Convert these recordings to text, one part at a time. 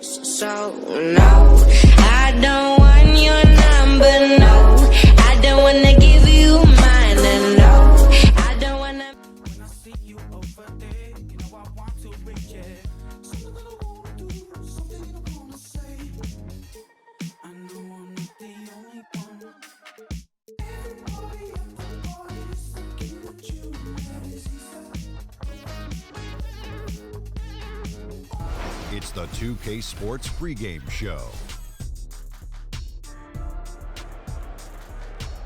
So, no, I don't want your number, no. I don't want to give you mine, and no. I don't want to. When I see you over there, you know I want to reach it. Something that I want to do, something that I want to say. I know I'm not the only one. Everybody at the party is looking at you, as he said. It's the 2K Sports pregame show.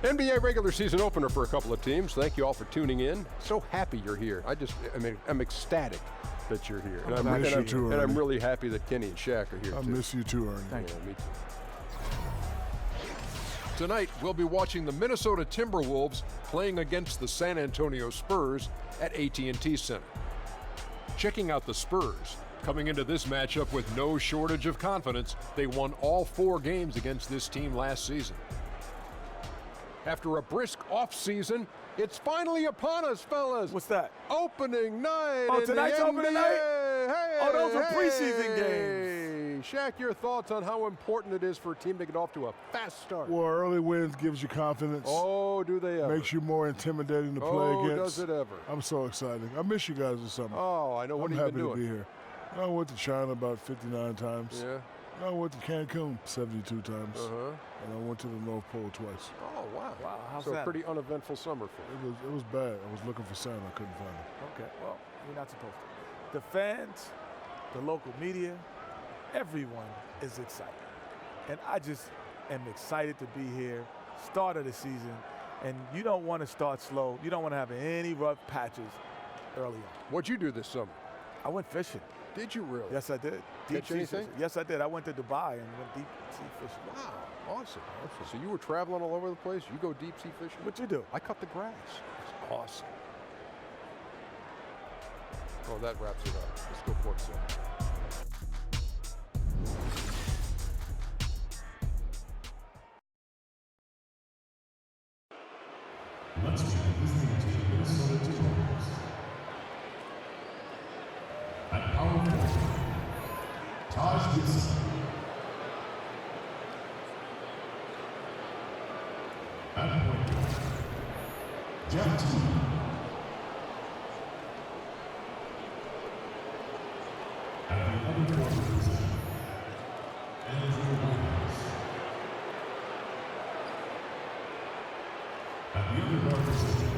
NBA regular season opener for a couple of teams. Thank you all for tuning in. So happy you're here. I'm ecstatic that you're here. And I'm really happy that Kenny and Shaq are here too. I miss you too, Ernie. Yeah, me too. Tonight, we'll be watching the Minnesota Timberwolves playing against the San Antonio Spurs at AT&T Center. Checking out the Spurs. Coming into this matchup with no shortage of confidence, they won all 4 games against this team last season. After a brisk offseason, it's finally upon us, fellas. What's that? Opening night. Oh, tonight's opening night? Hey, Oh, those are preseason games. Shaq, your thoughts on how important it is for a team to get off to a fast start? Well, early wins gives you confidence. Oh, do they ever? Makes you more intimidating to play against. Does it ever? I'm so excited. I miss you guys this summer. Oh, I know. What I'm have you been happy doing? to be here. I went to China about 59 times. Yeah. I went to Cancun 72 times. Uh-huh. And I went to the North Pole twice. Oh, wow. Wow, how's so that? a pretty uneventful summer for you. It was bad. I was looking for Santa. I couldn't find him. Okay, well, you're not supposed to. The fans, the local media, everyone is excited. And I just am excited to be here, start of the season, and you don't want to start slow. You don't want to have any rough patches early on. What'd you do this summer? I went fishing. Did you really? Yes, I did. Catch anything? Fishing. Yes, I did. I went to Dubai and went deep sea fishing. Wow, awesome. So you were traveling all over the place? You go deep sea fishing? What'd you do? I cut the grass. It's awesome. Oh, that wraps it up. Let's go courtside. Let's begin listening to the Minnesota Timberwolves. At power forward, Taj Gibson. At point guard, Jeff Teague. At the other forward position, Andrew Williams. At the other guard position,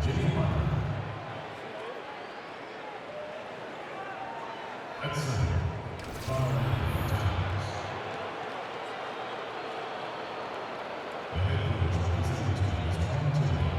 Jimmy Butler. At center, Carl Towns. The head coach of the visiting team is Tom Thibodeau.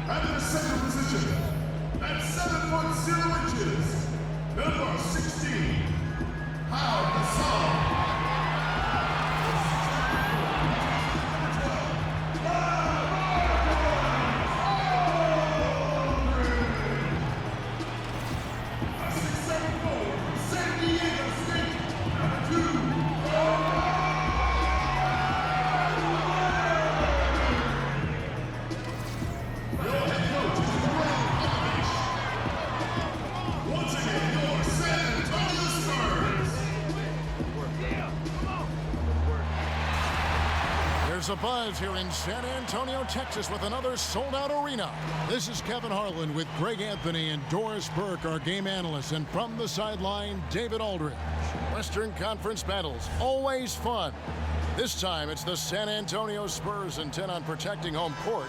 At the center position, at 7 foot 0 inches, number 16, Hal Gasol. A 6'7" forward from San Diego State, number 2. Once again, your San Antonio Spurs. There's a buzz here in San Antonio, Texas with another sold-out arena. This is Kevin Harlan with Greg Anthony and Doris Burke, our game analysts, and from the sideline, David Aldridge. Western Conference battles, always fun. This time, it's the San Antonio Spurs intent on protecting home court.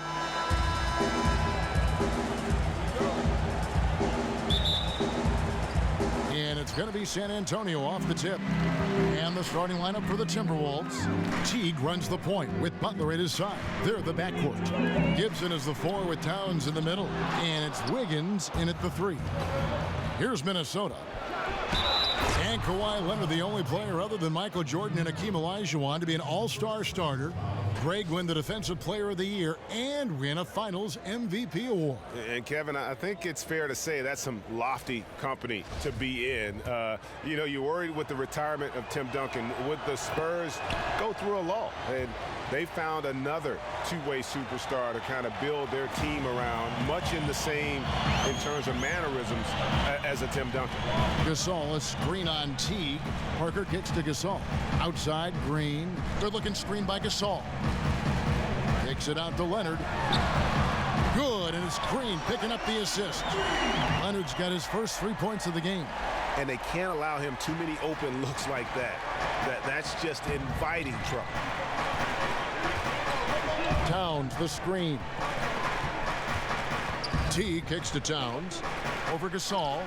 And it's It's going to be San Antonio off the tip. And the starting lineup for the Timberwolves. Teague runs the point with Butler at his side. They're the backcourt. Gibson is the 4 with Towns in the middle. And it's Wiggins in at the 3. Here's Minnesota. And Kawhi Leonard, the only player other than Michael Jordan and Hakeem Olajuwon to be an all-star starter. Greg win the Defensive Player of the Year and win a Finals MVP award. And Kevin, I think it's fair to say that's some lofty company to be in. You know, you're worried with the retirement of Tim Duncan. Would the Spurs go through a lull? And they found another two-way superstar to kind of build their team around, much in the same in terms of mannerisms as a Tim Duncan. Gasol, a screen on Teague. Parker kicks to Gasol. Outside, Green. Good looking screen by Gasol. Kicks it out to Leonard. Good, and it's Green picking up the assist. Leonard's got his first 3 points of the game. And they can't allow him too many open looks like that. That's just inviting trouble. Towns, the screen. T kicks to Towns. Over Gasol.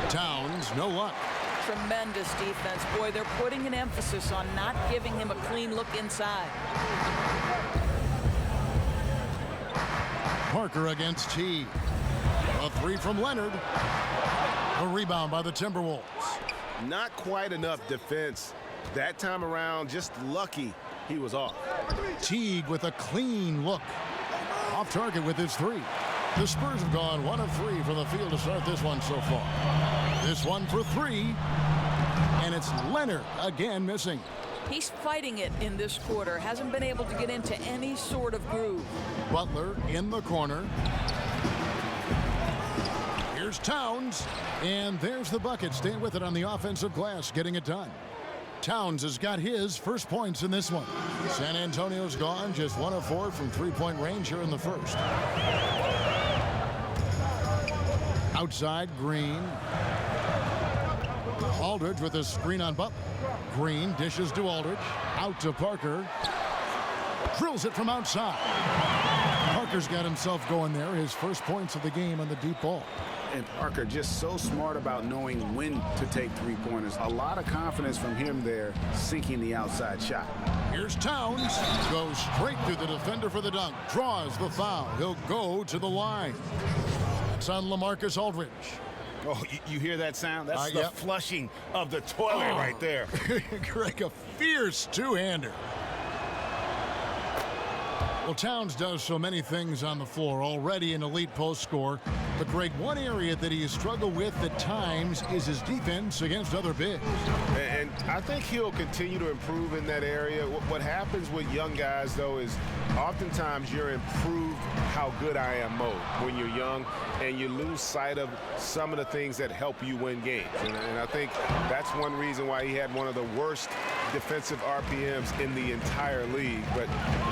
Towns, no luck. Tremendous defense. Boy, they're putting an emphasis on not giving him a clean look inside. Parker against T. A 3 from Leonard. A rebound by the Timberwolves. Not quite enough defense that time around. Just lucky he was off. Teague with a clean look. Off target with his 3. The Spurs have gone 1 of 3 from the field to start this one so far. This one for 3. And it's Leonard again missing. He's fighting it in this quarter. Hasn't been able to get into any sort of groove. Butler in the corner. Here's Towns. And there's the bucket. Staying with it on the offensive glass, getting it done. Towns has got his first points in this one. San Antonio's gone just 1 of 4 from 3-point range here in the first. Outside, Green. Aldridge with a screen on Butler. Green dishes to Aldridge. Out to Parker. Drills it from outside. Parker's got himself going there. His first points of the game on the deep ball. And Parker just so smart about knowing when to take three-pointers. A lot of confidence from him there, sinking the outside shot. Here's Towns. Goes straight through the defender for the dunk. Draws the foul. He'll go to the line. It's on LaMarcus Aldridge. Oh, you hear that sound? That's the flushing of the toilet right there. Greg, a fierce two-hander. Well, Towns does so many things on the floor. Already an elite post scorer. But, Greg, one area that he has struggled with at times is his defense against other bigs. And I think he'll continue to improve in that area. What happens with young guys, though, is oftentimes you're improved how good I am mode when you're young, and you lose sight of some of the things that help you win games. And I think that's one reason why he had one of the worst defensive RPMs in the entire league. But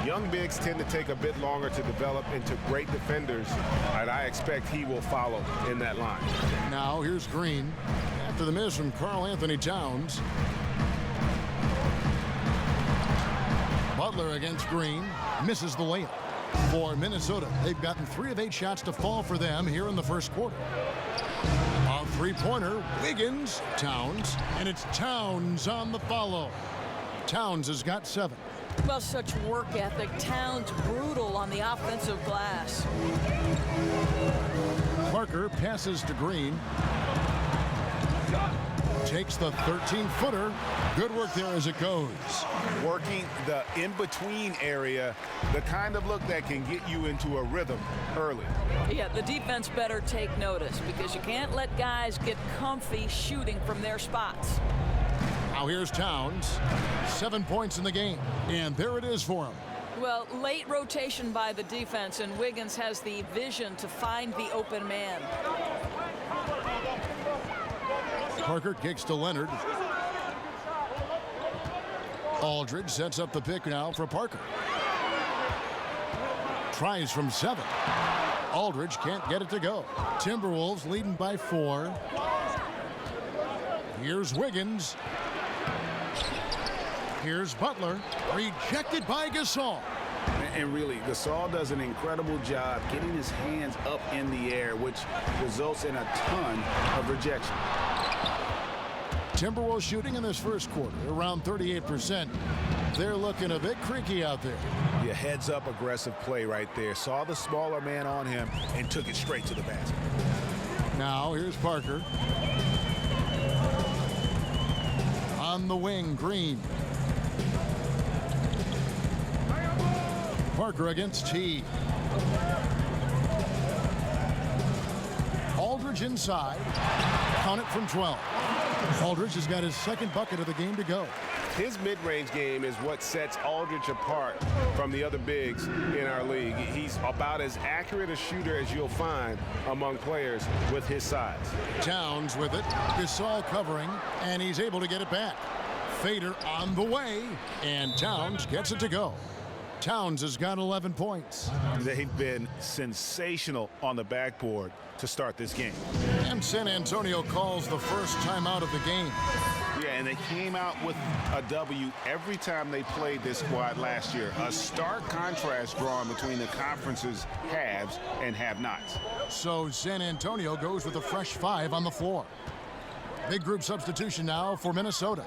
young bigs tend to take a bit longer to develop into great defenders, and I expect he will follow in that line. Now here's Green after the miss from Karl Anthony Towns. Butler against Green, misses the layup. For Minnesota, they've gotten 3 of 8 shots to fall for them here in the first quarter. A three-pointer, Wiggins, Towns, and it's Towns on the follow. Towns has got 7. Well, such work ethic. Towns brutal on the offensive glass. Parker passes to Green. Takes the 13-footer. Good work there as it goes. Working the in-between area, the kind of look that can get you into a rhythm early. Yeah, the defense better take notice because you can't let guys get comfy shooting from their spots. Now here's Towns. 7 points in the game. And there it is for him. Well, late rotation by the defense, and Wiggins has the vision to find the open man. Parker kicks to Leonard. Aldridge sets up the pick now for Parker. Tries from 7. Aldridge can't get it to go. Timberwolves leading by 4. Here's Wiggins. Here's Butler. Rejected by Gasol. And really, Gasol does an incredible job getting his hands up in the air, which results in a ton of rejection. Timberwolves shooting in this first quarter around 38%. They're looking a bit creaky out there. Yeah, heads up aggressive play right there. Saw the smaller man on him and took it straight to the basket. Now here's Parker. On the wing, Green. Parker against T. Aldridge inside. Count it from 12. Aldridge has got his second bucket of the game to go. His mid-range game is what sets Aldridge apart from the other bigs in our league. He's about as accurate a shooter as you'll find among players with his size. Towns with it. Gasol covering, and he's able to get it back. Fader on the way, and Towns gets it to go. Towns has got 11 points. They've been sensational on the backboard to start this game. And San Antonio calls the first timeout of the game. Yeah, and they came out with a W every time they played this squad last year. A stark contrast drawn between the conference's haves and have-nots. So San Antonio goes with a fresh 5 on the floor. Big group substitution now for Minnesota.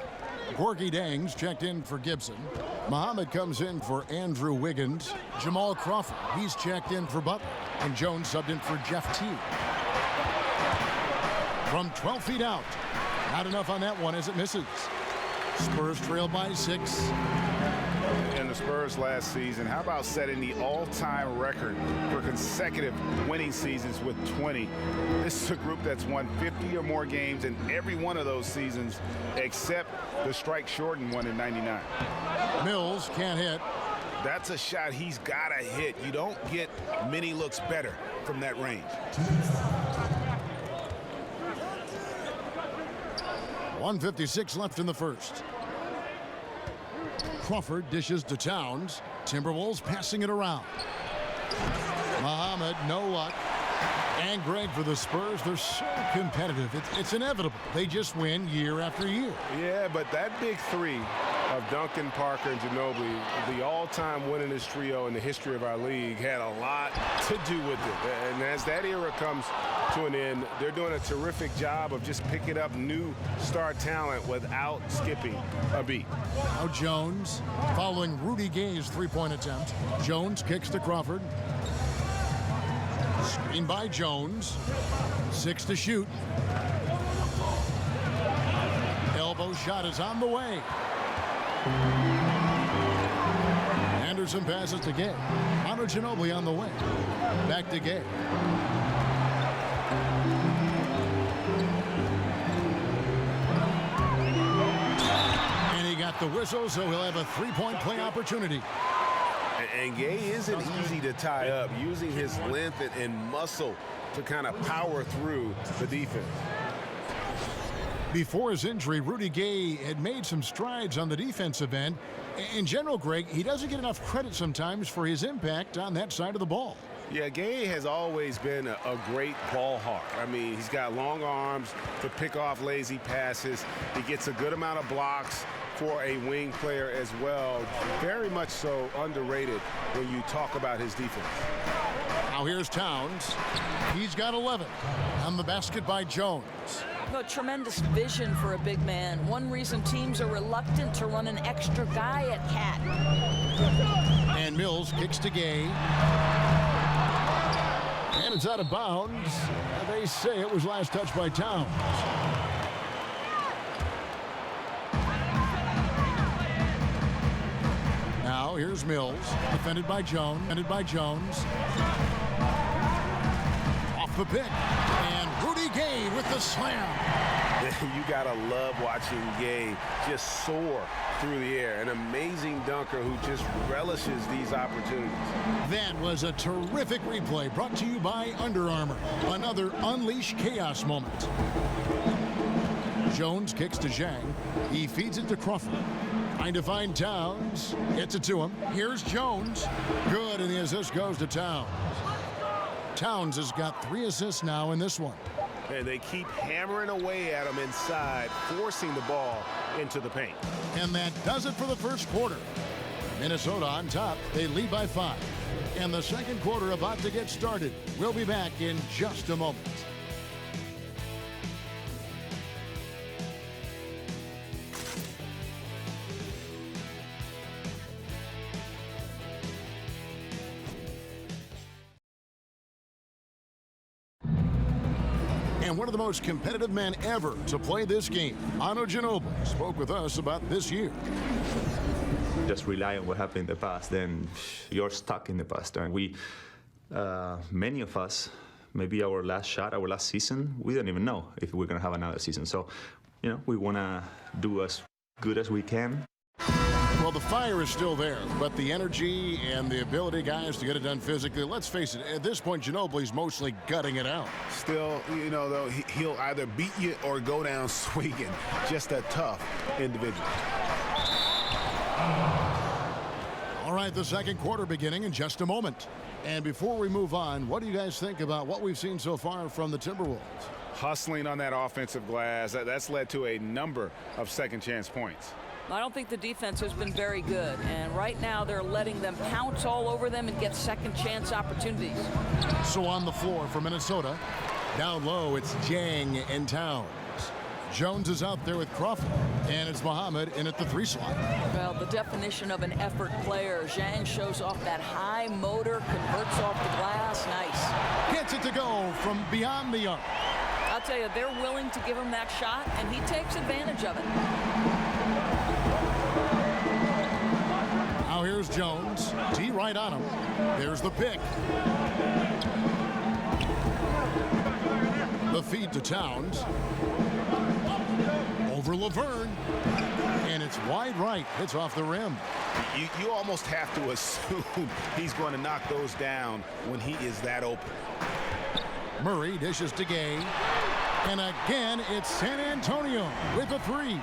Gorgie Dangs checked in for Gibson. Muhammad comes in for Andrew Wiggins. Jamal Crawford, he's checked in for Butler. And Jones subbed in for Jeff Teague. From 12 feet out. Not enough on that one as it misses. Spurs trail by 6. And the Spurs last season, how about setting the all-time record for consecutive winning seasons with 20? This is a group that's won 50 or more games in every one of those seasons except the strike-shortened one in '99. Mills can't hit. That's a shot he's got to hit. You don't get many looks better from that range. .156 left in the first. Crawford dishes to Towns. Timberwolves passing it around. Muhammad, no luck. And Greg, for the Spurs, they're so competitive. It's inevitable. They just win year after year. Yeah, but that big three of Duncan, Parker, and Ginobili, the all-time winningest trio in the history of our league, had a lot to do with it. And as that era comes to an end, they're doing a terrific job of just picking up new star talent without skipping a beat. Now Jones, following Rudy Gay's three-point attempt. Jones kicks to Crawford. Screen by Jones. 6 to shoot. Elbow shot is on the way. Anderson passes to Gay. Manu Ginobili on the way. Back to Gay. And he got the whistle, so he'll have a three-point play opportunity. And Gay isn't easy to tie up, using his length and muscle to kind of power through the defense. Before his injury, Rudy Gay had made some strides on the defensive end. In general, Greg, he doesn't get enough credit sometimes for his impact on that side of the ball. Yeah, Gay has always been a great ball hawk. I mean, he's got long arms to pick off lazy passes. He gets a good amount of blocks for a wing player as well. Very much so underrated when you talk about his defense. Now here's Towns. He's got 11. On the basket by Jones. A tremendous vision for a big man. One reason teams are reluctant to run an extra guy at Cat. And Mills kicks to Gay. And it's out of bounds. They say it was last touched by Towns. Now here's Mills, defended by Jones. Off the pick, and Rudy Gay with the slam. You gotta love watching Gay just soar through the air. An amazing dunker who just relishes these opportunities. That was a terrific replay brought to you by Under Armour. Another Unleash Chaos moment. Jones kicks to Zhang. He feeds it to Crawford. Trying to find Towns. Gets it to him. Here's Jones. Good, and the assist goes to Towns. Towns has got 3 assists now in this one. And they keep hammering away at him inside, forcing the ball into the paint. And that does it for the first quarter. Minnesota on top. They lead by 5. And the second quarter about to get started. We'll be back in just a moment. and one of the most competitive men ever to play this game, Manu Ginobili, spoke with us about this year. Just rely on what happened in the past, then you're stuck in the past. And we, many of us, maybe our last shot, our last season, we don't even know if we're going to have another season. So, you know, we want to do as good as we can. Well, the fire is still there, but the energy and the ability, guys, to get it done physically, let's face it, at this point, Ginobili's mostly gutting it out. Still, you know, though, he'll either beat you or go down swinging. Just a tough individual. All right, the second quarter beginning in just a moment. And before we move on, what do you guys think about what we've seen so far from the Timberwolves? Hustling on that offensive glass, that's led to a number of second-chance points. I don't think the defense has been very good, and right now they're letting them pounce all over them and get second chance opportunities. So on the floor for Minnesota, down low it's Jang and Towns. Jones is out there with Crawford, and it's Muhammad in at the 3 slot. Well, the definition of an effort player. Zhang shows off that high motor, converts off the glass. Nice. Gets it to go from beyond the arc. I'll tell you, they're willing to give him that shot, and he takes advantage of it. Now here's Jones. D right on him. There's the pick. The feed to Towns. Over Laverne. And it's wide right. Hits off the rim. You almost have to assume he's going to knock those down when he is that open. Murray dishes to Gay. And again, it's San Antonio with a 3.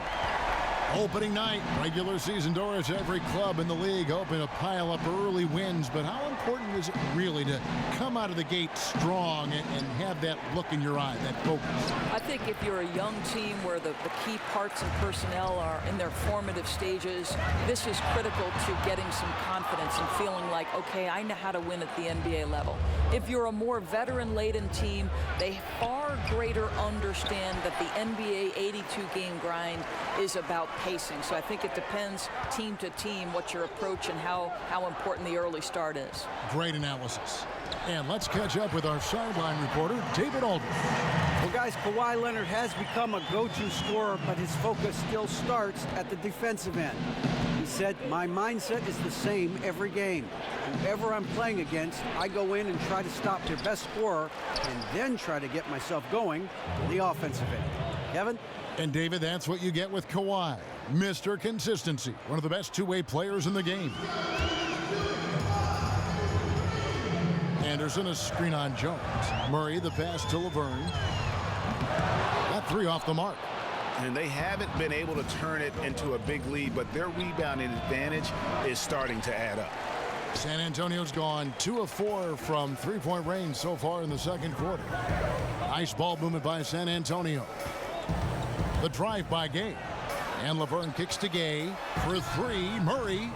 Opening night, regular season, Doris, every club in the league hoping to pile up early wins. But how important is it really to come out of the gate strong and have that look in your eye, that focus? I think if you're a young team where the key parts and personnel are in their formative stages, this is critical to getting some confidence and feeling like, okay, I know how to win at the NBA level. If you're a more veteran-laden team, they far greater understand that the NBA 82-game grind is about pacing. So I think it depends team to team what your approach and how important the early start is. Great analysis. And let's catch up with our sideline reporter, David Aldridge. Well, guys, Kawhi Leonard has become a go-to scorer, but his focus still starts at the defensive end. He said, my mindset is the same every game. Whoever I'm playing against, I go in and try to stop their best scorer and then try to get myself going on the offensive end. Kevin? And David, that's what you get with Kawhi. Mr. Consistency, one of the best two-way players in the game. Anderson, a screen on Jones. Murray, the pass to Laverne. That 3 off the mark. And they haven't been able to turn it into a big lead, but their rebounding advantage is starting to add up. San Antonio's gone 2 of 4 from three-point range so far in the second quarter. Nice ball movement by San Antonio. The drive by Gay. And Laverne kicks to Gay for 3. Murray.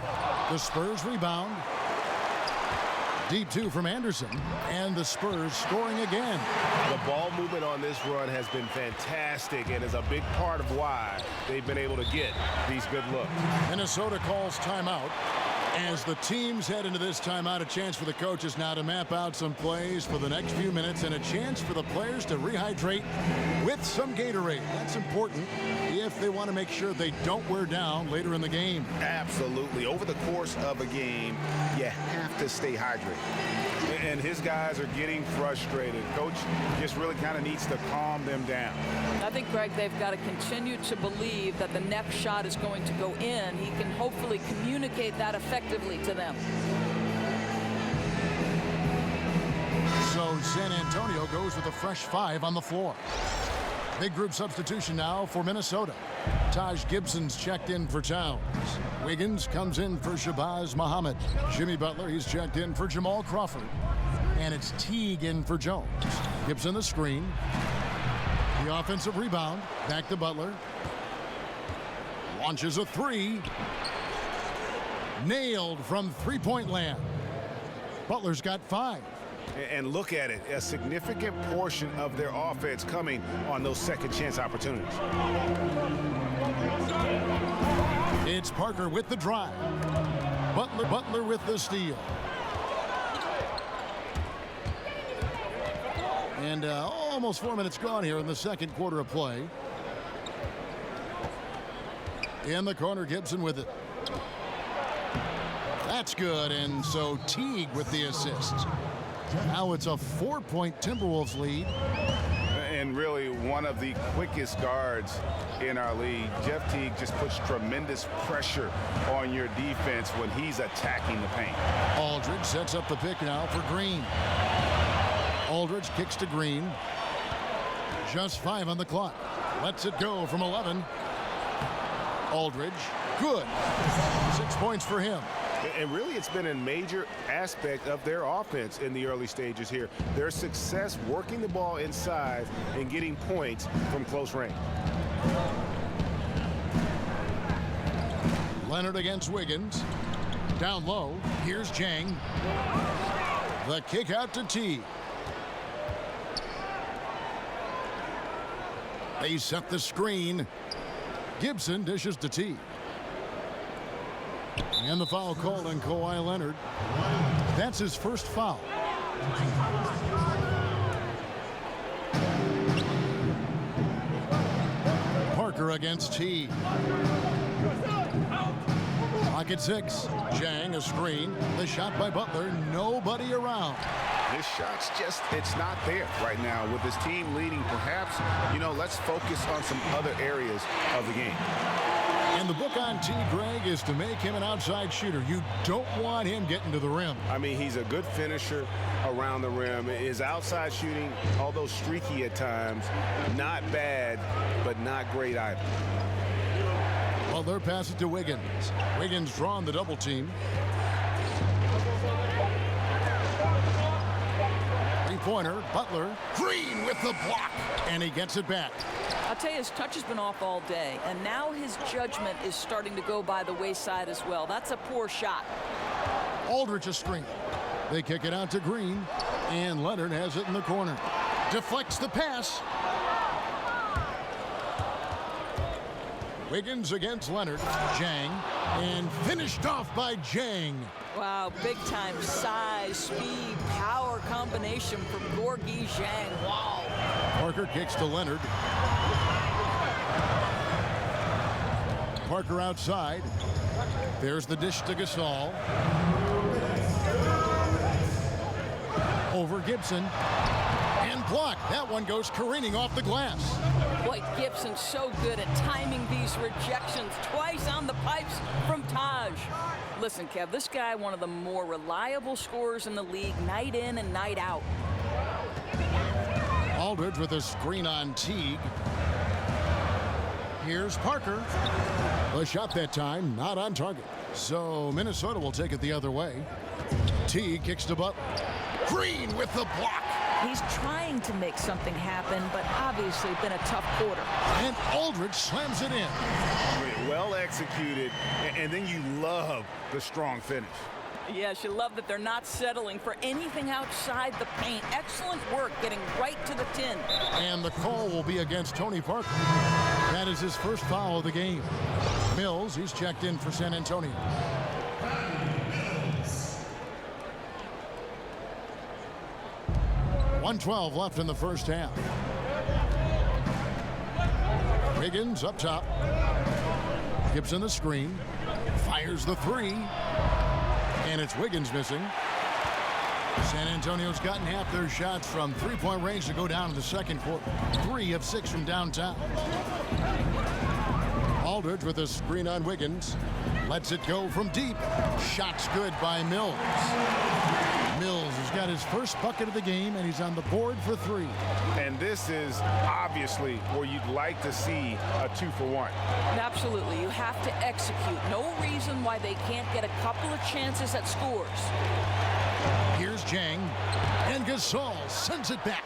The Spurs rebound. Deep 2 from Anderson. And the Spurs scoring again. The ball movement on this run has been fantastic and is a big part of why they've been able to get these good looks. Minnesota calls timeout. As the teams head into this timeout, a chance for the coaches now to map out some plays for the next few minutes and a chance for the players to rehydrate with some Gatorade. That's important if they want to make sure they don't wear down later in the game. Absolutely. Over the course of a game, you have to stay hydrated. And his guys are getting frustrated. Coach just really kind of needs to calm them down. I think, Greg, they've got to continue to believe that the next shot is going to go in. He can hopefully communicate that effectively to them. So San Antonio goes with a fresh 5 on the floor. Big group substitution now for Minnesota. Taj Gibson's checked in for Towns. Wiggins comes in for Shabazz Muhammad. Jimmy Butler, he's checked in for Jamal Crawford. And it's Teague in for Jones. Gibson the screen. The offensive rebound. Back to Butler. Launches a 3. Nailed from three-point land. Butler's got 5. And look at it, a significant portion of their offense coming on those second chance opportunities. It's Parker with the drive. Butler with the steal. And almost 4 minutes gone here in the second quarter of play. In the corner, Gibson with it. That's good, and so Teague with the assist. Now it's a 4-point Timberwolves lead. And really one of the quickest guards in our league. Jeff Teague just puts tremendous pressure on your defense when he's attacking the paint. Aldridge sets up the pick now for Green. Aldridge kicks to Green. Just 5 on the clock. Lets it go from 11. Aldridge, good. 6 points for him. And really, it's been a major aspect of their offense in the early stages here. Their success working the ball inside and getting points from close range. Leonard against Wiggins. Down low. Here's Jang. The kick out to T. They set the screen. Gibson dishes to T. And the foul called on Kawhi Leonard. That's his first foul. Parker against T. Clock at 6. Jang a screen. The shot by Butler. Nobody around. This shot's just, it's not there right now. With his team leading, perhaps, let's focus on some other areas of the game. And the book on T, Greg, is to make him an outside shooter. You don't want him getting to the rim. I mean, he's a good finisher around the rim. His outside shooting, although streaky at times, not bad, but not great either. Butler passes it to Wiggins. Wiggins drawn the double team. Three-pointer, Butler. Green with the block. And he gets it back. I'll tell you, his touch has been off all day, and now his judgment is starting to go by the wayside as well. That's a poor shot. Aldridge a screen. They kick it out to Green, and Leonard has it in the corner. Deflects the pass. Wiggins against Leonard. Jang, and finished off by Jang. Wow, big-time size, speed, power combination from Gorgui Jang. Wow. Parker kicks to Leonard. Parker outside. There's the dish to Gasol. Over Gibson. And blocked. That one goes careening off the glass. Boy, Gibson's so good at timing these rejections. Twice on the pipes from Taj. Listen, Kev, this guy, one of the more reliable scorers in the league, night in and night out. Aldridge with a screen on Teague. Here's Parker. The shot that time, not on target. So Minnesota will take it the other way. Teague kicks to Butler. Green with the block. He's trying to make something happen, but obviously been a tough quarter. And Aldridge slams it in. Well executed, and then you love the strong finish. Yes, you love that they're not settling for anything outside the paint. Excellent work getting right to the tin. And the call will be against Tony Parker. That is his first foul of the game. Mills, he's checked in for San Antonio. .112 left in the first half. Wiggins up top. Gibson the screen. Fires the three. And it's Wiggins missing. San Antonio's gotten half their shots from three-point range to go down in the second quarter. 3 of 6 from downtown. Aldridge with a screen on Wiggins. Lets it go from deep. Shots good by Mills. Mills has got his first bucket of the game, and he's on the board for 3. And this is obviously where you'd like to see a 2-for-1. Absolutely. You have to execute. No reason why they can't get a couple of chances at scores. Here's Jang, and Gasol sends it back.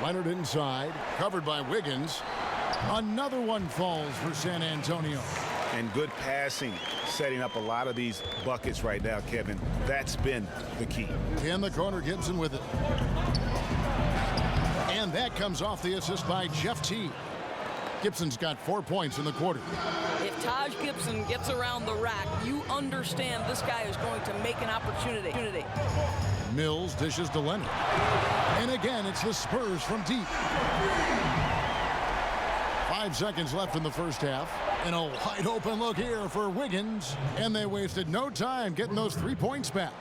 Leonard inside, covered by Wiggins. Another one falls for San Antonio. And good passing, setting up a lot of these buckets right now, Kevin. That's been the key. In the corner, Gibson with it. And that comes off the assist by Jeff T. Gibson's got 4 points in the quarter. If Taj Gibson gets around the rack, you understand this guy is going to make an opportunity. Mills dishes to Leonard. And again, it's the Spurs from deep. 5 seconds left in the first half. And a wide open look here for Wiggins. And they wasted no time getting those 3 points back.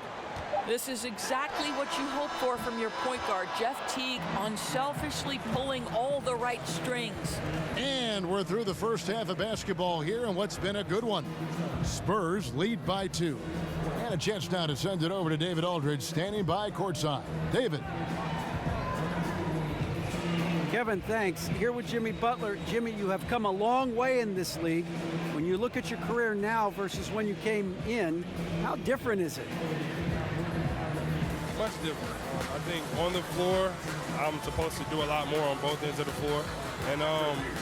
This is exactly what you hope for from your point guard, Jeff Teague, unselfishly pulling all the right strings. And we're through the first half of basketball here, and what's been a good one. Spurs lead by 2. And a chance now to send it over to David Aldridge, standing by courtside. David. Kevin, thanks. Here with Jimmy Butler. Jimmy, you have come a long way in this league. When you look at your career now versus when you came in, how different is it? Much different. I think on the floor, I'm supposed to do a lot more on both ends of the floor. And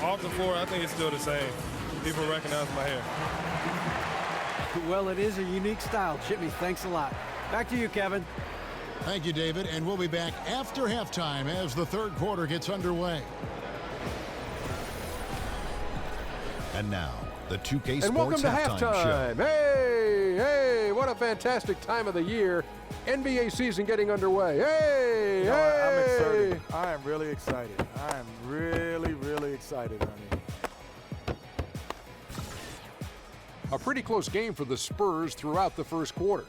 off the floor, I think it's still the same. People recognize my hair. Well, it is a unique style. Jimmy, thanks a lot. Back to you, Kevin. Thank you, David. And we'll be back after halftime as the third quarter gets underway. And now, the 2K Sports And welcome to halftime halftime. show. Hey, what a fantastic time of the year. NBA season getting underway. Hey, I'm excited. I am really excited. I am really excited, honey. A pretty close game for the Spurs throughout the first quarter.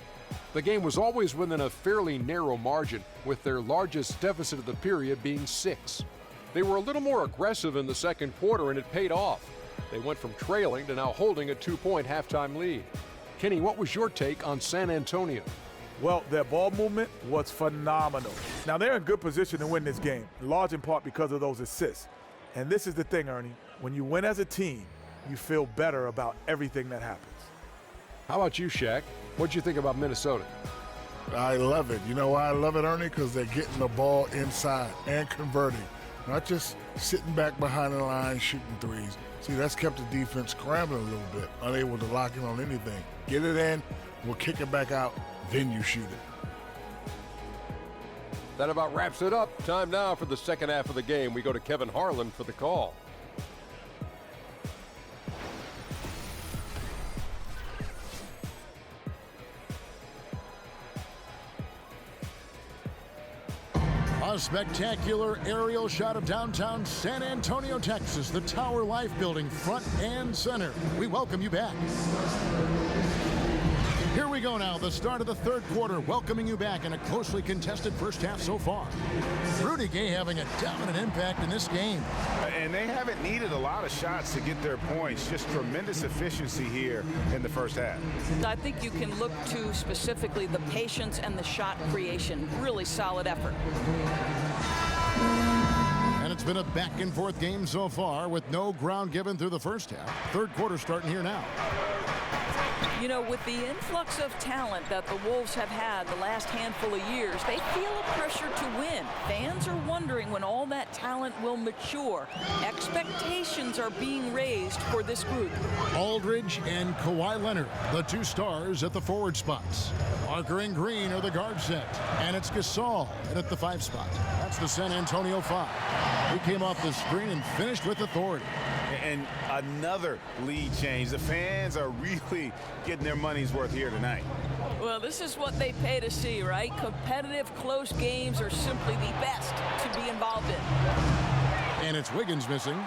The game was always within a fairly narrow margin, with their largest deficit of the period being 6. They were a little more aggressive in the second quarter, and it paid off. They went from trailing to now holding a 2-point halftime lead. Kenny, what was your take on San Antonio? Well, their ball movement was phenomenal. Now, they're in good position to win this game, large in part because of those assists. And this is the thing, Ernie. When you win as a team, you feel better about everything that happens. How about you, Shaq? What'd you think about Minnesota? I love it. You know why I love it, Ernie? Because they're getting the ball inside and converting. Not just sitting back behind the line shooting threes. See, that's kept the defense scrambling a little bit, unable to lock in on anything. Get it in, we'll kick it back out, then you shoot it. That about wraps it up. Time now for the second half of the game. We go to Kevin Harlan for the call. A spectacular aerial shot of downtown San Antonio, Texas, the Tower Life Building, front and center. We welcome you back. Here we go now, the start of the third quarter, welcoming you back in a closely contested first half so far. Rudy Gay having a dominant impact in this game. And they haven't needed a lot of shots to get their points. Just tremendous efficiency here in the first half. I think you can look to specifically the patience and the shot creation. Really solid effort. And it's been a back and forth game so far with no ground given through the first half. Third quarter starting here now. You know, with the influx of talent that the Wolves have had the last handful of years, they feel a pressure to win. Fans are wondering when all that talent will mature. Expectations are being raised for this group. Aldridge and Kawhi Leonard, the two stars at the forward spots. Parker and Green are the guard set. And it's Gasol at the 5 spot. That's the San Antonio 5. He came off the screen and finished with authority. And another lead change. The fans are really getting their money's worth here tonight. Well, this is what they pay to see, right? Competitive, close games are simply the best to be involved in. And it's Wiggins missing.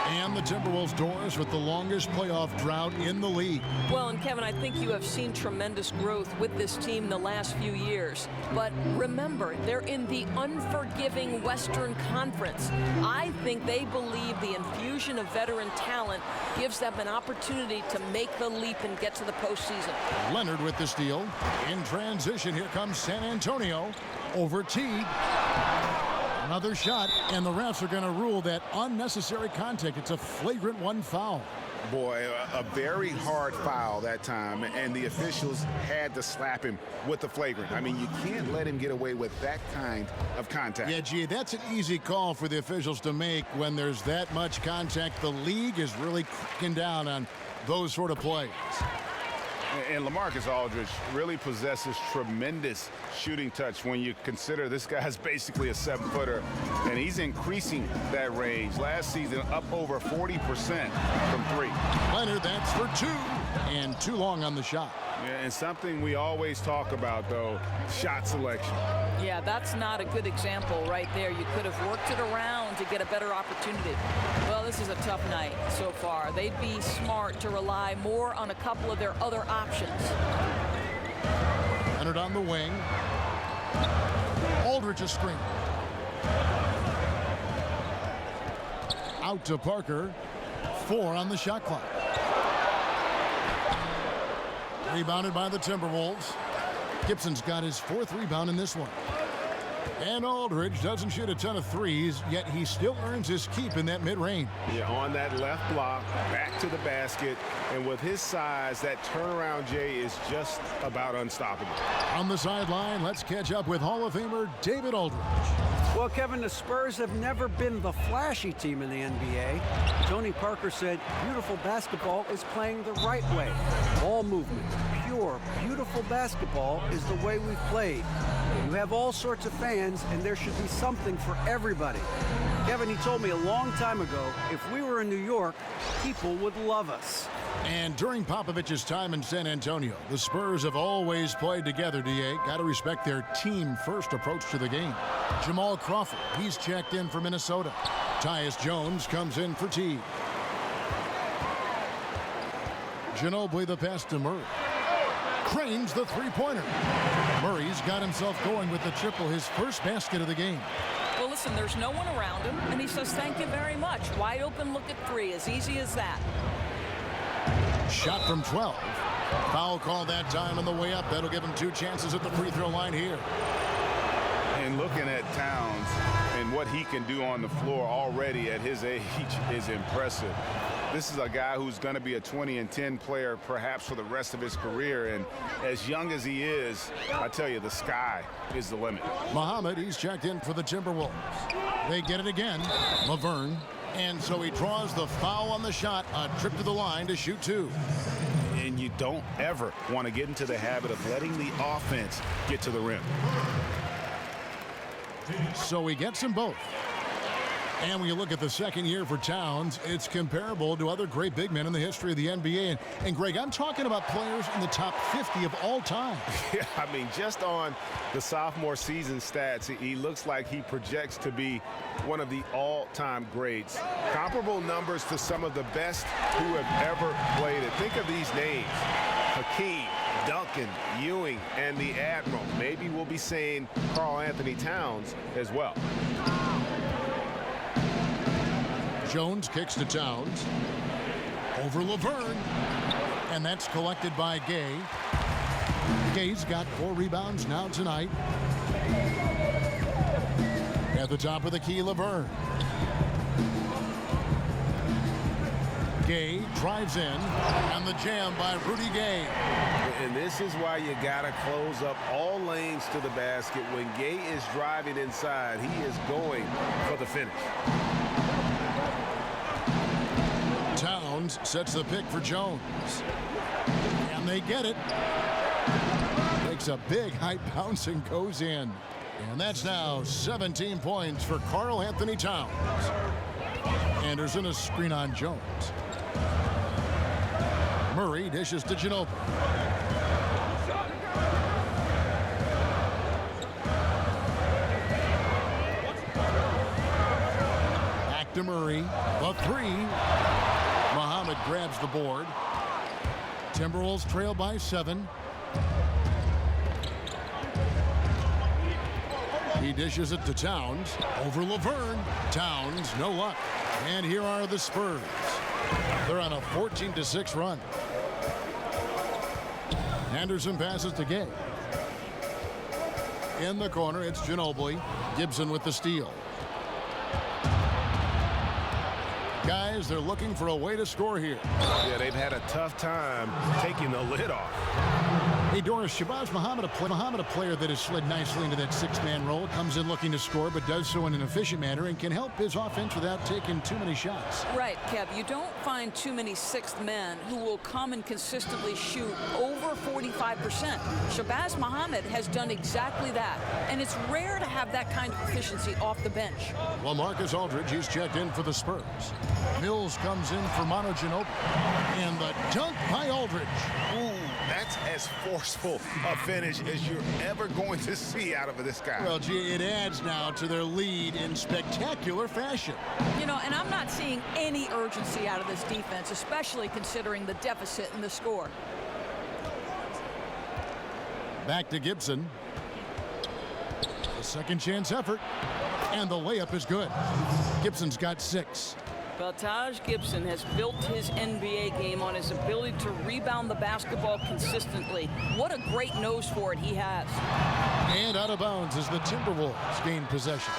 And the Timberwolves doors with the longest playoff drought in the league. Well, and Kevin, I think you have seen tremendous growth with this team the last few years. But remember, they're in the unforgiving Western Conference. I think they believe the infusion of veteran talent gives them an opportunity to make the leap and get to the postseason. Leonard with the steal. In transition, here comes San Antonio over Teague. Another shot, and the refs are going to rule that unnecessary contact. It's a flagrant 1 foul. Boy, a very hard foul that time, and the officials had to slap him with the flagrant. I mean, you can't let him get away with that kind of contact. Yeah, gee, that's an easy call for the officials to make when there's that much contact. The league is really cracking down on those sort of plays. And LaMarcus Aldridge really possesses tremendous shooting touch when you consider this guy's basically a 7-footer, and he's increasing that range. Last season, up over 40% from 3. Leonard, that's for 2, and too long on the shot. Yeah, and something we always talk about, though, shot selection. Yeah, that's not a good example right there. You could have worked it around to get a better opportunity. Well, this is a tough night so far. They'd be smart to rely more on a couple of their other options. Leonard on the wing. Aldridge a screen. Out to Parker. 4 on the shot clock. Rebounded by the Timberwolves. Gibson's got his 4th rebound in this one. And Aldridge doesn't shoot a ton of threes, yet he still earns his keep in that mid-range. Yeah, on that left block, back to the basket, and with his size, that turnaround, Jay, is just about unstoppable. On the sideline, let's catch up with Hall of Famer David Aldridge. Well, Kevin, the Spurs have never been the flashy team in the NBA. Tony Parker said beautiful basketball is playing the right way. Ball movement, pure, beautiful basketball is the way we've played. You have all sorts of fans, and there should be something for everybody. Kevin, he told me a long time ago, if we were in New York, people would love us. And during Popovich's time in San Antonio, the Spurs have always played together, D.A. Got to respect their team-first approach to the game. Jamal Crawford, he's checked in for Minnesota. Tyus Jones comes in for T. Ginobili the pass to Murray. Cranes the three-pointer. Murray's got himself going with the triple, his first basket of the game. Well, listen, there's no one around him, and he says thank you very much. Wide open look at 3, as easy as that. Shot from 12. Foul call that time on the way up. That'll give him 2 chances at the free throw line here. And looking at Towns and what he can do on the floor already at his age is impressive. This is a guy who's going to be a 20-10 player perhaps for the rest of his career. And as young as he is, I tell you, the sky is the limit. Muhammad, he's checked in for the Timberwolves. They get it again. Laverne. And so he draws the foul on the shot, a trip to the line to shoot 2. And you don't ever want to get into the habit of letting the offense get to the rim. So he gets them both. And when you look at the second year for Towns, it's comparable to other great big men in the history of the NBA. And Greg, I'm talking about players in the top 50 of all time. Yeah, I mean, just on the sophomore season stats, he looks like he projects to be one of the all-time greats. Comparable numbers to some of the best who have ever played it. Think of these names: Hakeem, Duncan, Ewing, and the Admiral. Maybe we'll be saying Karl Anthony Towns as well. Jones kicks to Towns. Over Laverne. And that's collected by Gay. Gay's got 4 rebounds now tonight. At the top of the key, Laverne. Gay drives in, and the jam by Rudy Gay. And this is why you gotta close up all lanes to the basket. When Gay is driving inside, he is going for the finish. Towns sets the pick for Jones. And they get it. Makes a big high bounce and goes in. And that's now 17 points for Karl Anthony Towns. Anderson a screen on Jones. Murray dishes to Ginobili. Back to Murray. The 3. Muhammad grabs the board. Timberwolves trail by 7. He dishes it to Towns. Over Laverne. Towns, no luck. And here are the Spurs. They're on a 14-6 run. Anderson passes to Gay. In the corner, it's Ginobili. Gibson with the steal. Guys, they're looking for a way to score here. Yeah, they've had a tough time taking the lid off. Hey, Doris, Shabazz Muhammad, a player that has slid nicely into that six-man role, comes in looking to score, but does so in an efficient manner and can help his offense without taking too many shots. Right, Kev. You don't find too many sixth men who will come and consistently shoot over 45%. Shabazz Muhammad has done exactly that, and it's rare to have that kind of efficiency off the bench. Well, Marcus Aldridge, he's checked in for the Spurs. Mills comes in for Manu Ginobili, and the dunk by Aldridge. Ooh, that's as forceful a finish as you're ever going to see out of this guy. Well, gee, it adds now to their lead in spectacular fashion. You know, and I'm not seeing any urgency out of this defense, especially considering the deficit in the score. Back to Gibson. A second chance effort, and the layup is good. Gibson's got 6. Well, Taj Gibson has built his NBA game on his ability to rebound the basketball consistently. What a great nose for it he has. And out of bounds as the Timberwolves gain possession.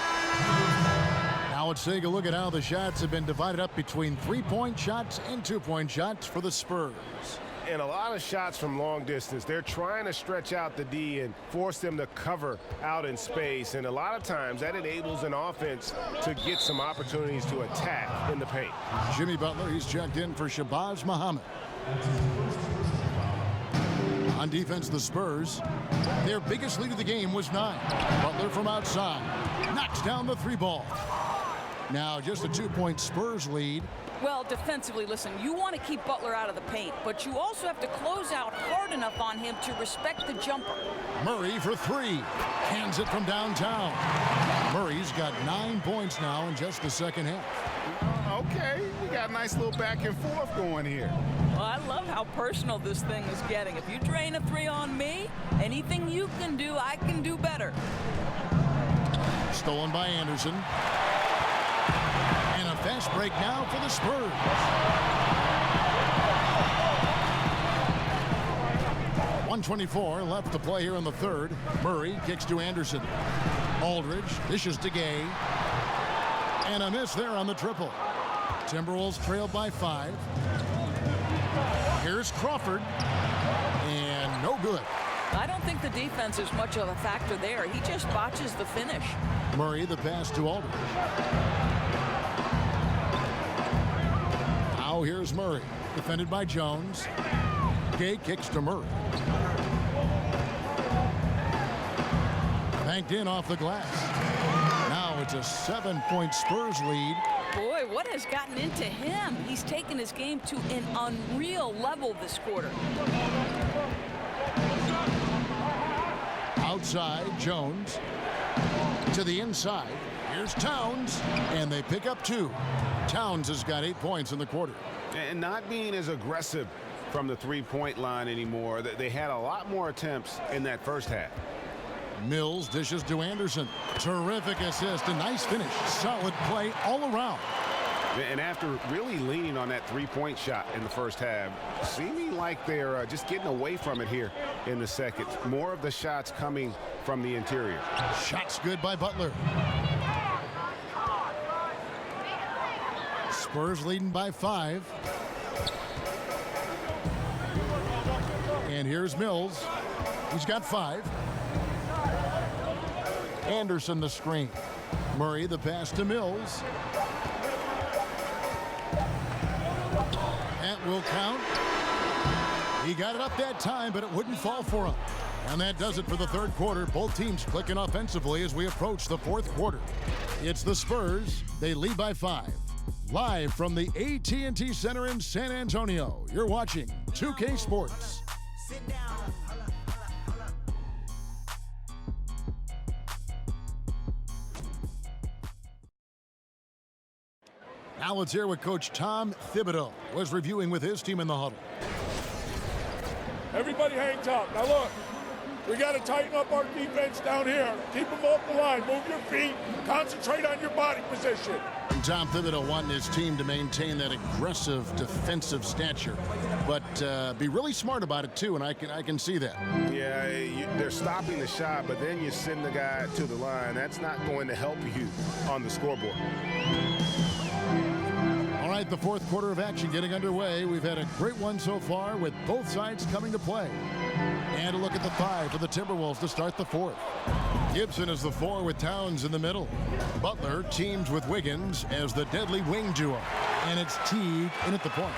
Now let's take a look at how the shots have been divided up between 3-point shots and 2-point shots for the Spurs. And a lot of shots from long distance. They're trying to stretch out the D and force them to cover out in space. And a lot of times that enables an offense to get some opportunities to attack in the paint. Jimmy Butler, he's checked in for Shabazz Muhammad. On defense, the Spurs, their biggest lead of the game was 9. Butler from outside knocks down the 3-ball. Now just a 2-point Spurs lead. Well, defensively, listen, you want to keep Butler out of the paint, but you also have to close out hard enough on him to respect the jumper. Murray for 3. Hands it from downtown. Murray's got 9 points now in just the second half. Okay, we got a nice little back and forth going here. Well, I love how personal this thing is getting. If you drain a 3 on me, anything you can do, I can do better. Stolen by Anderson. And a fast break now for the Spurs. .124 left to play here in the third. Murray kicks to Anderson. Aldridge dishes to Gay. And a miss there on the triple. Timberwolves trailed by 5. Here's Crawford. And no good. I don't think the defense is much of a factor there. He just botches the finish. Murray the pass to Aldridge. Now here's Murray, defended by Jones. Gay kicks to Murray. Banked in off the glass. Now it's a 7-point Spurs lead. Boy, what has gotten into him? He's taken his game to an unreal level this quarter. Outside, Jones. To the inside. Here's Towns. And they pick up 2. Towns has got 8 points in the quarter. And not being as aggressive from the 3-point line anymore. They had a lot more attempts in that first half. Mills dishes to Anderson. Terrific assist. A nice finish. Solid play all around. And after really leaning on that 3-point shot in the first half, seeming like they're just getting away from it here in the second. More of the shots coming from the interior. Shots good by Butler. Spurs leading by 5. And here's Mills. He's got 5. Anderson the screen. Murray the pass to Mills. That will count. He got it up that time, but it wouldn't fall for him. And that does it for the third quarter. Both teams clicking offensively as we approach the fourth quarter. It's the Spurs. They lead by 5. Live from the AT&T Center in San Antonio, you're watching 2K Sports. Sit down. Now let's hear what Coach Tom Thibodeau was reviewing with his team in the huddle. Everybody hang tough. Now look, we got to tighten up our defense down here. Keep them off the line. Move your feet. Concentrate on your body position. And Tom Thibodeau wanting his team to maintain that aggressive defensive stature, but be really smart about it too, and I can see that. Yeah, they're stopping the shot, but then you send the guy to the line. That's not going to help you on the scoreboard. All right, like the fourth quarter of action getting underway. We've had a great one so far with both sides coming to play. And a look at the 5 for the Timberwolves to start the fourth. Gibson is the 4 with Towns in the middle. Butler teams with Wiggins as the deadly wing duo. And it's Teague in at the point.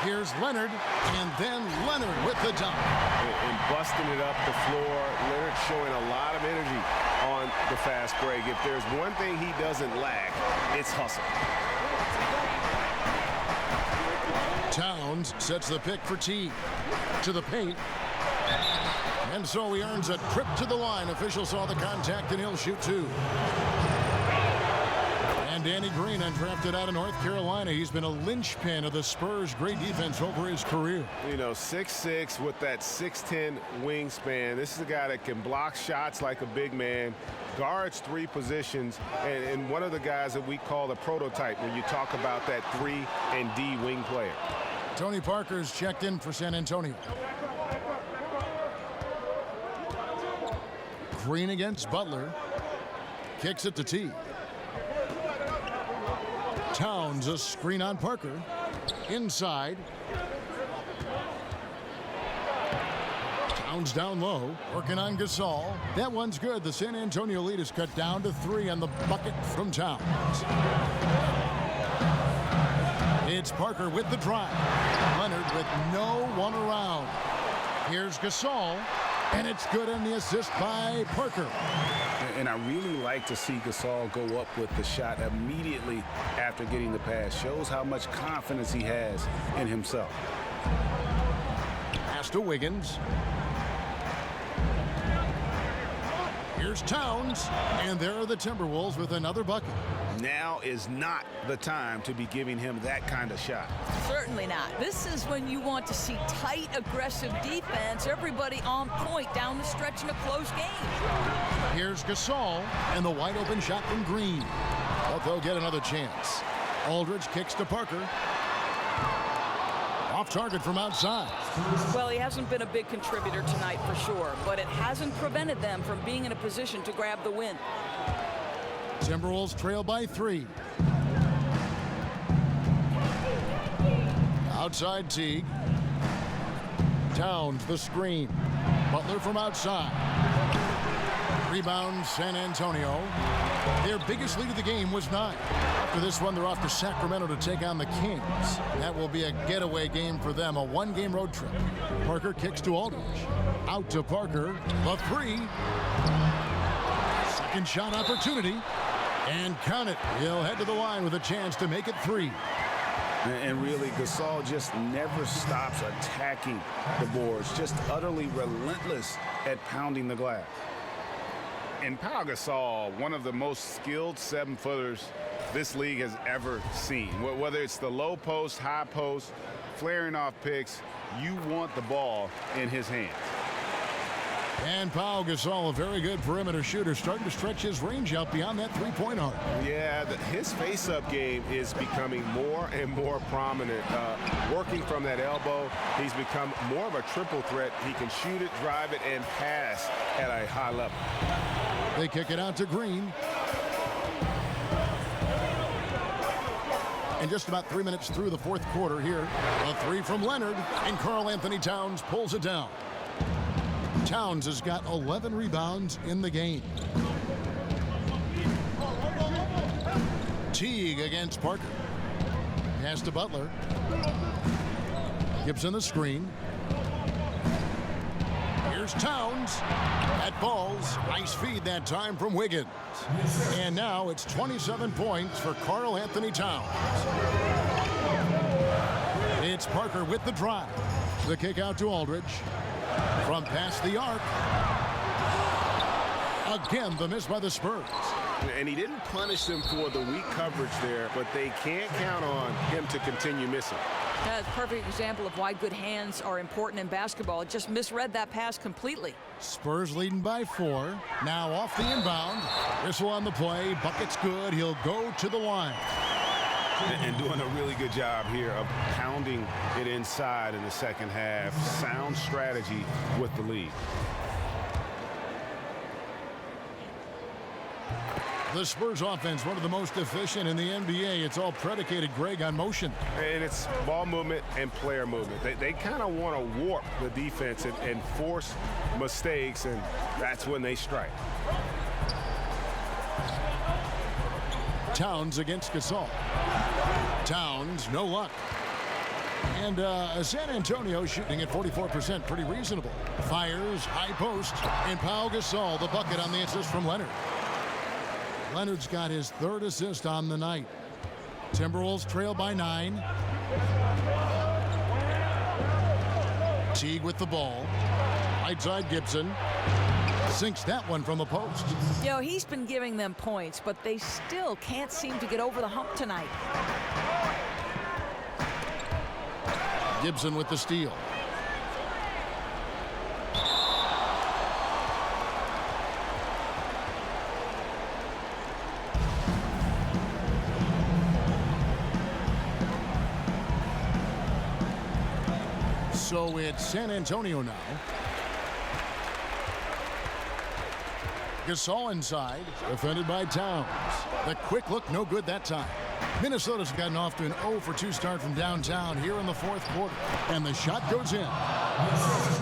Here's Leonard, and then Leonard with the dunk. And busting it up the floor. Leonard showing a lot of energy on the fast break. If there's one thing he doesn't lack, it's hustle. Towns sets the pick for Teague. To the paint. And so he earns a trip to the line. Official saw the contact, and he'll shoot 2. And Danny Green, undrafted out of North Carolina. He's been a linchpin of the Spurs' great defense over his career. You know, 6'6" with that 6'10" wingspan. This is a guy that can block shots like a big man, guards 3 positions, and one of the guys that we call the prototype when you talk about that 3 and D wing player. Tony Parker's checked in for San Antonio. Green against Butler. Kicks it to T. Towns a screen on Parker. Inside. Towns down low. Working on Gasol. That one's good. The San Antonio lead is cut down to 3 on the bucket from Towns. It's Parker with the drive. Leonard with no one around. Here's Gasol. And it's good on the assist by Parker. And I really like to see Gasol go up with the shot immediately after getting the pass. Shows how much confidence he has in himself. Pass to Wiggins. Here's Towns. And there are the Timberwolves with another bucket. Now is not the time to be giving him that kind of shot. Certainly not. This is when you want to see tight, aggressive defense, everybody on point down the stretch in a close game. Here's Gasol, and the wide open shot from Green. But they'll get another chance. Aldridge kicks to Parker. Off target from outside. Well, he hasn't been a big contributor tonight for sure, but it hasn't prevented them from being in a position to grab the win. Timberwolves trail by 3. Outside Teague. Towns the screen. Butler from outside. Rebound San Antonio. Their biggest lead of the game was 9. After this one, they're off to Sacramento to take on the Kings. That will be a getaway game for them, a 1-game road trip. Parker kicks to Aldridge. Out to Parker. The 3. Second shot opportunity. And count it. He'll head to the line with a chance to make it 3. And really, Gasol just never stops attacking the boards. Just utterly relentless at pounding the glass. And Pau Gasol, one of the most skilled 7-footers this league has ever seen. Whether it's the low post, high post, flaring off picks, you want the ball in his hands. And Pau Gasol, a very good perimeter shooter, starting to stretch his range out beyond that 3-point arc. Yeah, his face-up game is becoming more and more prominent. Working from that elbow, he's become more of a triple threat. He can shoot it, drive it, and pass at a high level. They kick it out to Green. And just about 3 minutes through the fourth quarter here, a 3 from Leonard, and Karl Anthony Towns pulls it down. Towns has got 11 rebounds in the game. Teague against Parker. Pass to Butler. Gibson the screen. Here's Towns. That falls. Nice feed that time from Wiggins. And now it's 27 points for Karl Anthony Towns. It's Parker with the drive. The kick out to Aldridge. From past the arc. Again, the miss by the Spurs. And he didn't punish them for the weak coverage there, but they can't count on him to continue missing. That's a perfect example of why good hands are important in basketball. It just misread that pass completely. Spurs leading by 4. Now off the inbound. Whistle on the play. Bucket's good. He'll go to the line. And doing a really good job here of pounding it inside in the second half. Sound strategy with the lead. The Spurs offense, one of the most efficient in the NBA. It's all predicated, Greg, on motion. And it's ball movement and player movement. They kind of want to warp the defense and force mistakes, and that's when they strike. Towns against Gasol. Towns, no luck. And San Antonio shooting at 44%, pretty reasonable. Fires, high post, and Pau Gasol, the bucket on the assist from Leonard. Leonard's got his third assist on the night. Timberwolves trail by 9. Teague with the ball. Right side Gibson. Sinks that one from the post. You know, he's been giving them points, but they still can't seem to get over the hump tonight. Gibson with the steal. So it's San Antonio now. Gasol inside, defended by Towns. The quick look, no good that time. Minnesota's gotten off to an 0-for-2 start from downtown here in the fourth quarter. And the shot goes in.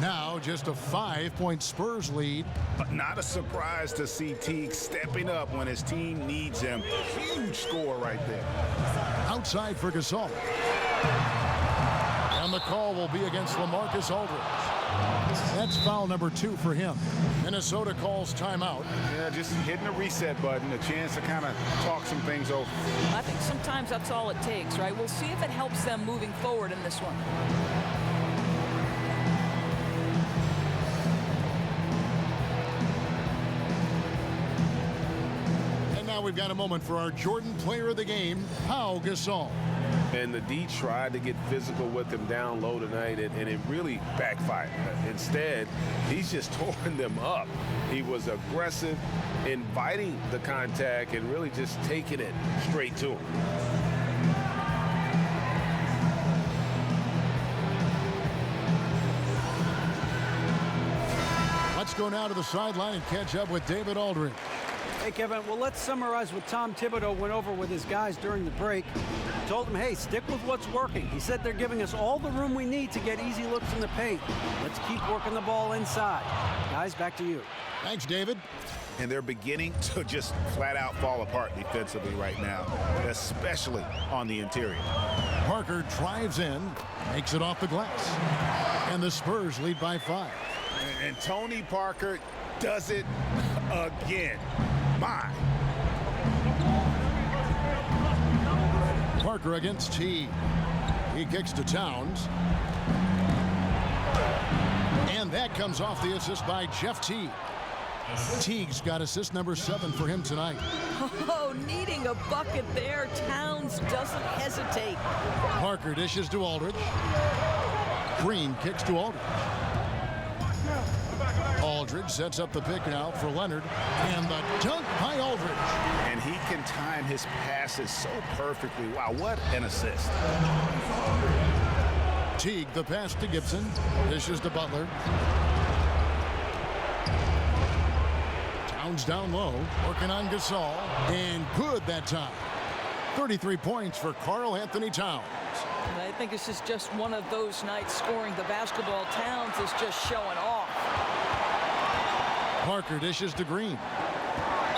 Now just a 5-point Spurs lead. But not a surprise to see Teague stepping up when his team needs him. Huge score right there. Outside for Gasol. And the call will be against LaMarcus Aldridge. That's foul number 2 for him. Minnesota calls timeout. Yeah, just hitting the reset button, a chance to kind of talk some things over. I think sometimes that's all it takes, right? We'll see if it helps them moving forward in this one. And now we've got a moment for our Jordan player of the game, Pau Gasol. And the D tried to get physical with him down low tonight, and it really backfired. Instead, he's just tore them up. He was aggressive, inviting the contact, and really just taking it straight to him. Let's go now to the sideline and catch up with David Aldridge. Hey, Kevin, well, let's summarize what Tom Thibodeau went over with his guys during the break. He told them, hey, stick with what's working. He said they're giving us all the room we need to get easy looks in the paint. Let's keep working the ball inside. Guys, back to you. Thanks, David. And they're beginning to just flat out fall apart defensively right now, especially on the interior. Parker drives in, makes it off the glass. And the Spurs lead by 5. And Tony Parker does it again. My. Parker against Teague. He kicks to Towns. And that comes off the assist by Jeff Teague. Teague's got assist number 7 for him tonight. Oh, needing a bucket there. Towns doesn't hesitate. Parker dishes to Aldridge. Green kicks to Aldridge. Aldridge sets up the pick now for Leonard. And the dunk by Aldridge. And he can time his passes so perfectly. Wow, what an assist. Teague, the pass to Gibson. Dishes to Butler. Towns down low, working on Gasol. And good that time. 33 points for Karl Anthony Towns. I think this is just one of those nights scoring the basketball. Towns is just showing off. Parker dishes to Green.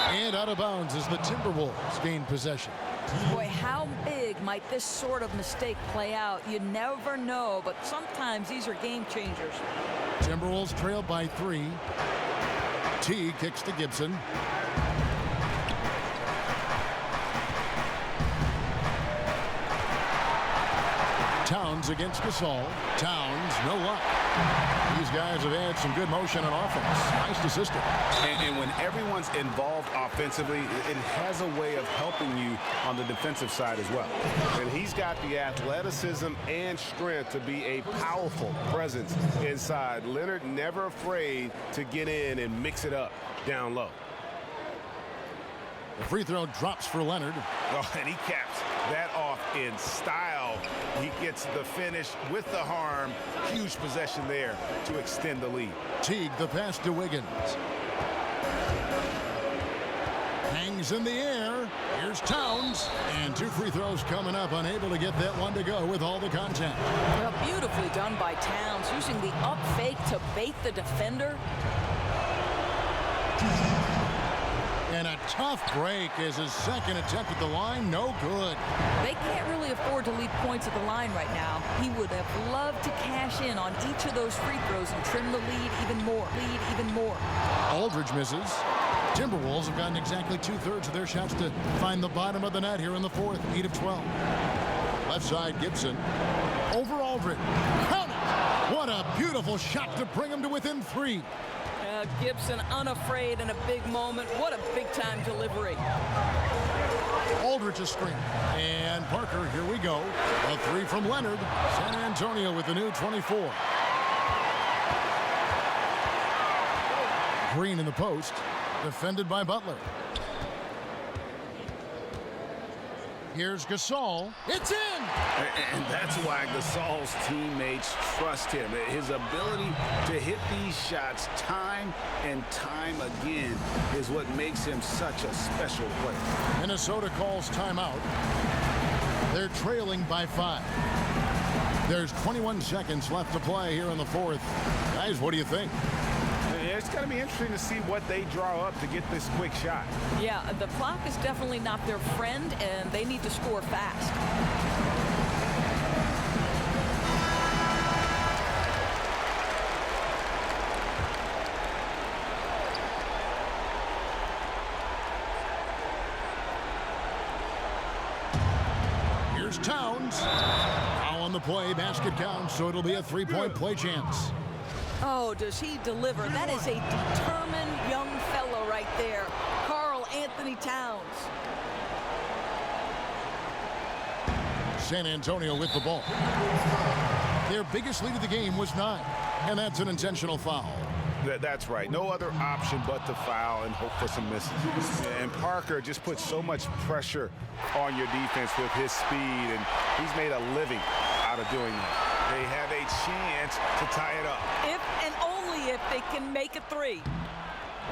And out of bounds as the Timberwolves gain possession. Boy, how big might this sort of mistake play out? You never know, but sometimes these are game changers. Timberwolves trail by 3. T kicks to Gibson. Towns against Gasol. Towns, no luck. These guys have had some good motion on offense. Nice to system. And when everyone's involved offensively, it has a way of helping you on the defensive side as well. And he's got the athleticism and strength to be a powerful presence inside. Leonard never afraid to get in and mix it up down low. The free throw drops for Leonard. Oh, and he caps that off in style. He gets the finish with the harm. Huge possession there to extend the lead. Teague, the pass to Wiggins. Hangs in the air. Here's Towns. And 2 free throws coming up. Unable to get that one to go with all the contact. Well, beautifully done by Towns, using the up fake to bait the defender. And a tough break is his second attempt at the line. No good. They can't really afford to leave points at the line right now. He would have loved to cash in on each of those free throws and trim the lead even more. Aldridge misses. Timberwolves have gotten exactly 2/3 of their shots to find the bottom of the net here in the fourth. 8 of 12. Left side, Gibson. Over Aldridge. Count it! What a beautiful shot to bring him to within 3. Gibson unafraid in a big moment. What a big-time delivery. Aldridge a screen. And Parker, here we go. A 3 from Leonard. San Antonio with the new 24. Green in the post. Defended by Butler. Here's Gasol. It's in! And that's why Gasol's teammates trust him. His ability to hit these shots time and time again is what makes him such a special player. Minnesota calls timeout. They're trailing by 5. There's 21 seconds left to play here in the fourth. Guys, what do you think? It's going to be interesting to see what they draw up to get this quick shot. Yeah, the clock is definitely not their friend, and they need to score fast. Here's Towns. Foul on the play. Basket counts, so it'll be a 3-point play chance. Oh, does he deliver? That is a determined young fellow right there. Karl Anthony Towns. San Antonio with the ball. Their biggest lead of the game was 9, and that's an intentional foul. That's right. No other option but to foul and hope for some misses. And Parker just puts so much pressure on your defense with his speed, and he's made a living out of doing that. They have a chance to tie it up. If and only if they can make a 3.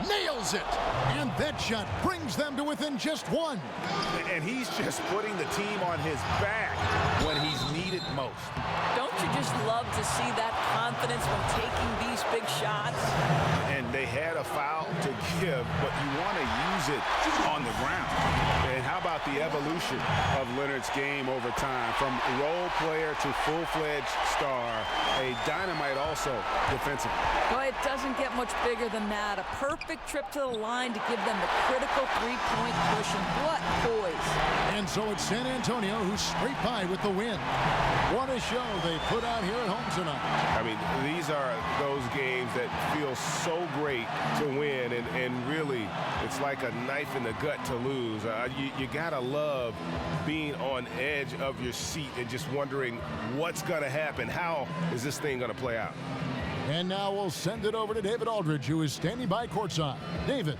Nails it! And that shot brings them to within just 1. And he's just putting the team on his back when he's needed most. Don't you just love to see that confidence when taking these big shots? And they had a foul to give, but you want to use it on the ground. And how about the evolution of Leonard's game over time? From role player to full-fledged star. A dynamite also defensively. Boy, it doesn't get much bigger than that. A perfect trip to the line to give them the critical 3-point cushion. What poise. And so it's San Antonio who scraped by with the win. What a show they put out here at home tonight. I mean, these are those games that feel so great to win, and really, it's like a knife in the gut to lose. You gotta love being on edge of your seat and just wondering what's gonna happen. How is this thing gonna play out? And now we'll send it over to David Aldridge, who is standing by courtside. David.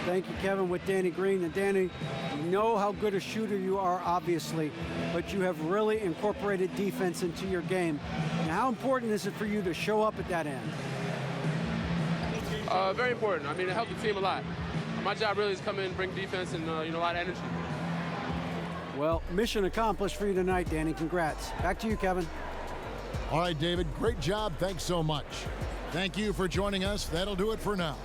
Thank you, Kevin, with Danny Green. And Danny, we know how good a shooter you are, obviously, but you have really incorporated defense into your game. Now, how important is it for you to show up at that end? Very important. I mean, it helped the team a lot. My job really is come in, bring defense, and a lot of energy. Well, mission accomplished for you tonight, Danny. Congrats. Back to you, Kevin. All right, David, great job. Thanks so much. Thank you for joining us. That'll do it for now.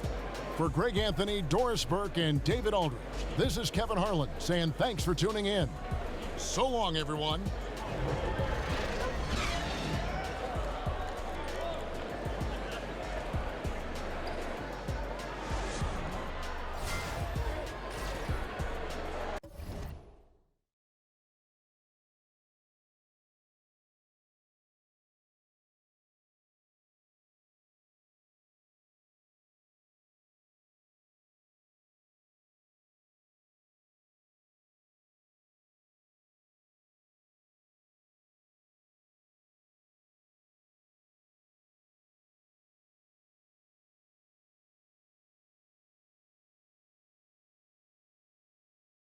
For Greg Anthony, Doris Burke, and David Aldridge, this is Kevin Harlan saying thanks for tuning in. So long, everyone.